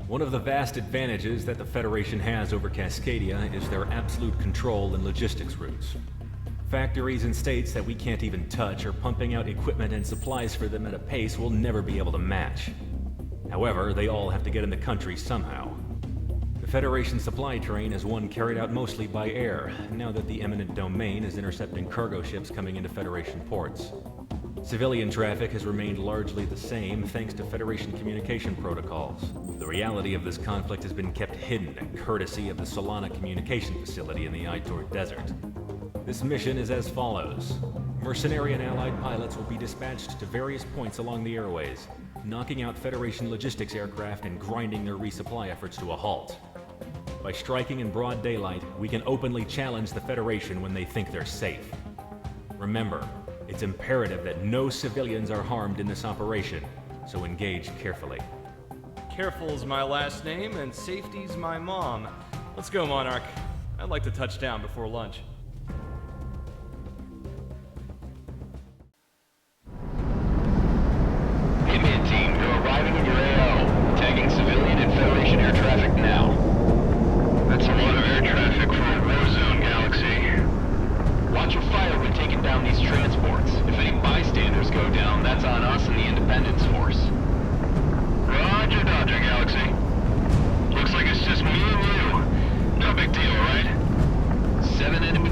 One of the vast advantages that the Federation has over Cascadia is their absolute control in logistics routes. Factories and states that we can't even touch are pumping out equipment and supplies for them at a pace we'll never be able to match. However, they all have to get in the country somehow. The Federation supply train is one carried out mostly by air, now that the eminent domain is intercepting cargo ships coming into Federation ports. Civilian traffic has remained largely the same thanks to Federation communication protocols. The reality of this conflict has been kept hidden, courtesy of the Solana communication facility in the Aitor Desert. This mission is as follows. Mercenary and allied pilots will be dispatched to various points along the airways, knocking out Federation logistics aircraft and grinding their resupply efforts to a halt. By striking in broad daylight, we can openly challenge the Federation when they think they're safe. Remember, it's imperative that no civilians are harmed in this operation, so engage carefully. Careful's my last name, and safety's my mom. Let's go, Monarch. I'd like to touch down before lunch. Hitman team, you're arriving in your AO. Tagging civilian and Federation air traffic now. That's a lot of air traffic for a war zone, Galaxy. Watch your fire when taking down these transports. If any bystanders go down, that's on us and the Independence Force. Roger, Dodger, Galaxy. Looks like it's just me and you. No big deal, right? 7 enemy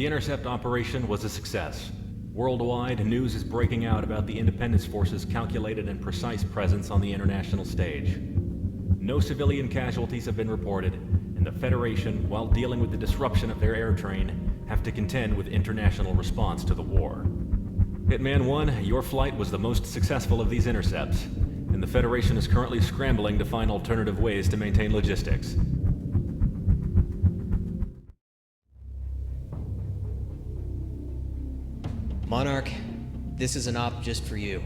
intercept operation was a success. Worldwide, news is breaking out about the Independence Force's calculated and precise presence on the international stage. No civilian casualties have been reported, and the Federation, while dealing with the disruption of their air train, have to contend with international response to the war. Hitman 1, your flight was the most successful of these intercepts, and the Federation is currently scrambling to find alternative ways to maintain logistics. Monarch, this is an op just for you.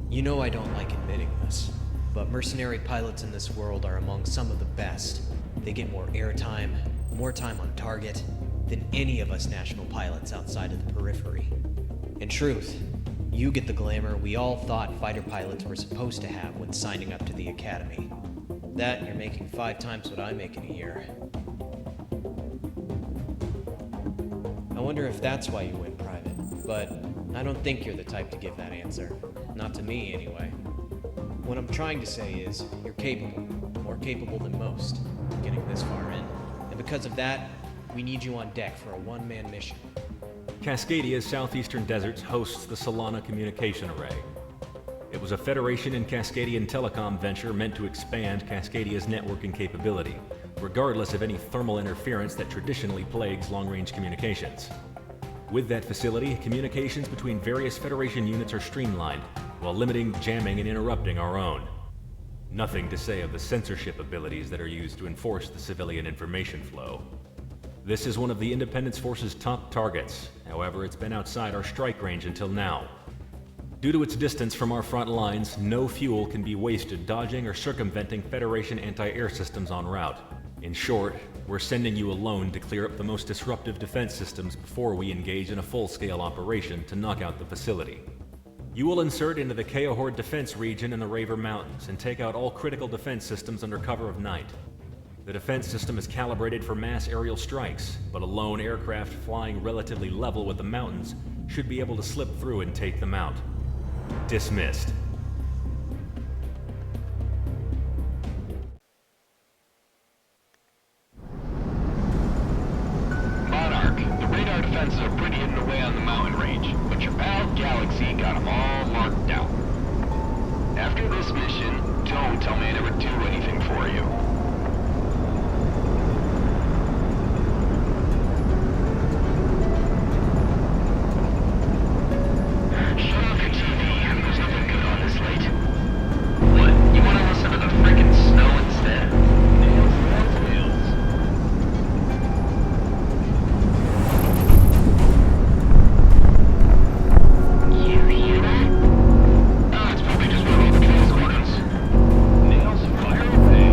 You know I don't like admitting this, but mercenary pilots in this world are among some of the best. They get more airtime, more time on target, than any of us national pilots outside of the periphery. In truth, you get the glamour we all thought fighter pilots were supposed to have when signing up to the academy. That and you're making 5 times what I make in a year. I wonder if that's why you went private, but I don't think you're the type to give that answer. Not to me, anyway. What I'm trying to say is, you're capable, more capable than most, getting this far in. And because of that, we need you on deck for a one-man mission. Cascadia's southeastern deserts hosts the Solana Communication Array. It was a Federation and Cascadian telecom venture meant to expand Cascadia's networking capability, regardless of any thermal interference that traditionally plagues long-range communications. With that facility, communications between various Federation units are streamlined, while limiting jamming and interrupting our own. Nothing to say of the censorship abilities that are used to enforce the civilian information flow. This is one of the Independence Force's top targets. However, it's been outside our strike range until now. Due to its distance from our front lines, no fuel can be wasted dodging or circumventing Federation anti-air systems en route. In short, we're sending you alone to clear up the most disruptive defense systems before we engage in a full-scale operation to knock out the facility. You will insert into the Keohord defense region in the Raver Mountains and take out all critical defense systems under cover of night. The defense system is calibrated for mass aerial strikes, but a lone aircraft flying relatively level with the mountains should be able to slip through and take them out. Dismissed. Monarch, the radar defenses are pretty hidden away on the mountain range, but your pal Galaxy got them all marked out. After this mission, don't tell me I never do anything for you. Shut off your TV. There's nothing good on this late. What? You want to listen to the frickin' snow instead? Nails. You hear that? Oh, it's probably just one of all the transcorders. Nails, fire away.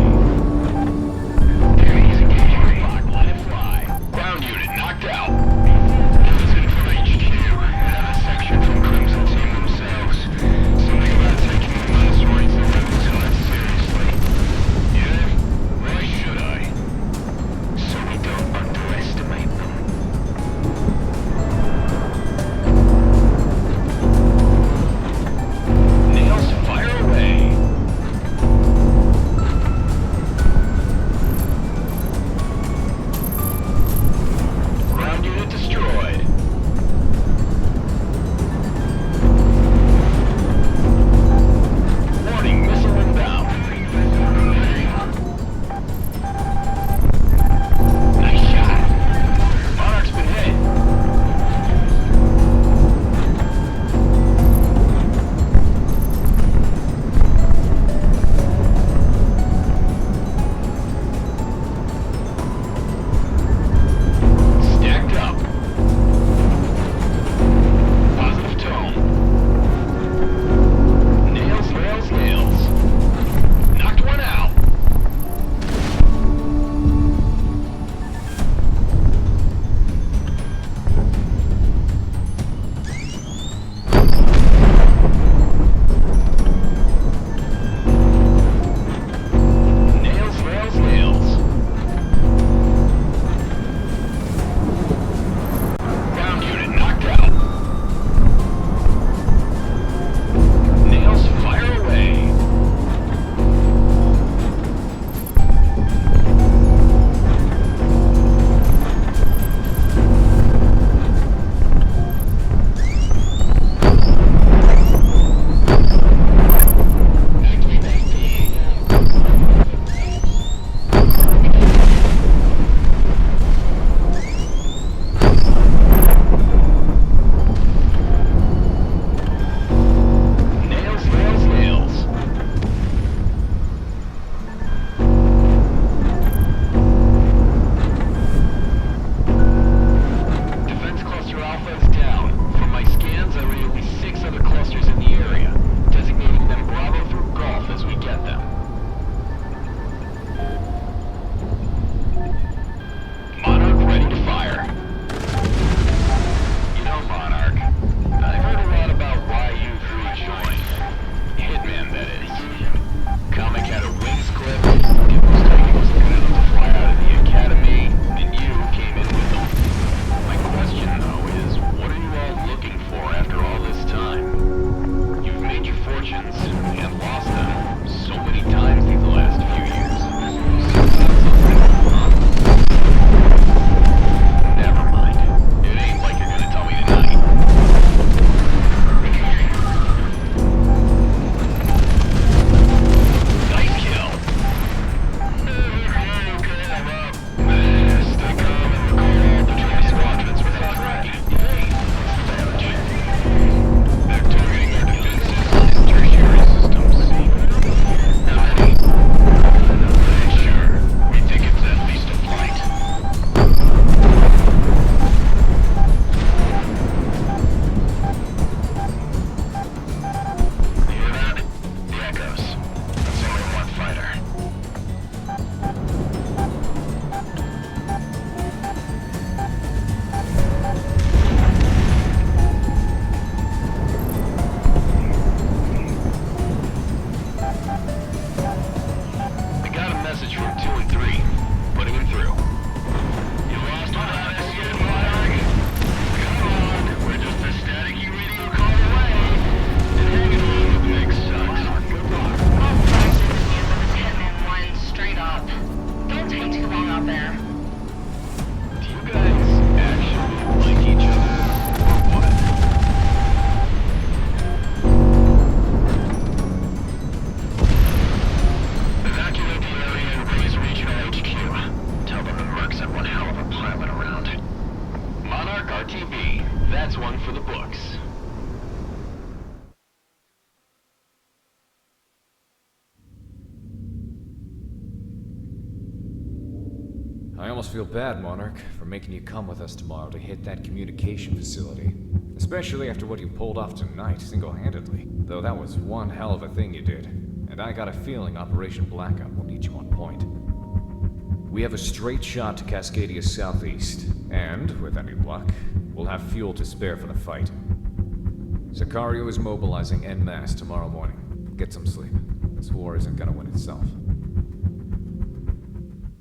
That's one for the books. I almost feel bad, Monarch, for making you come with us tomorrow to hit that communication facility. Especially after what you pulled off tonight, single-handedly. Though that was one hell of a thing you did. And I got a feeling Operation Blackout will need you on point. We have a straight shot to Cascadia's southeast. And, with any luck, we'll have fuel to spare for the fight. Sicario is mobilizing en masse tomorrow morning. Get some sleep. This war isn't gonna win itself.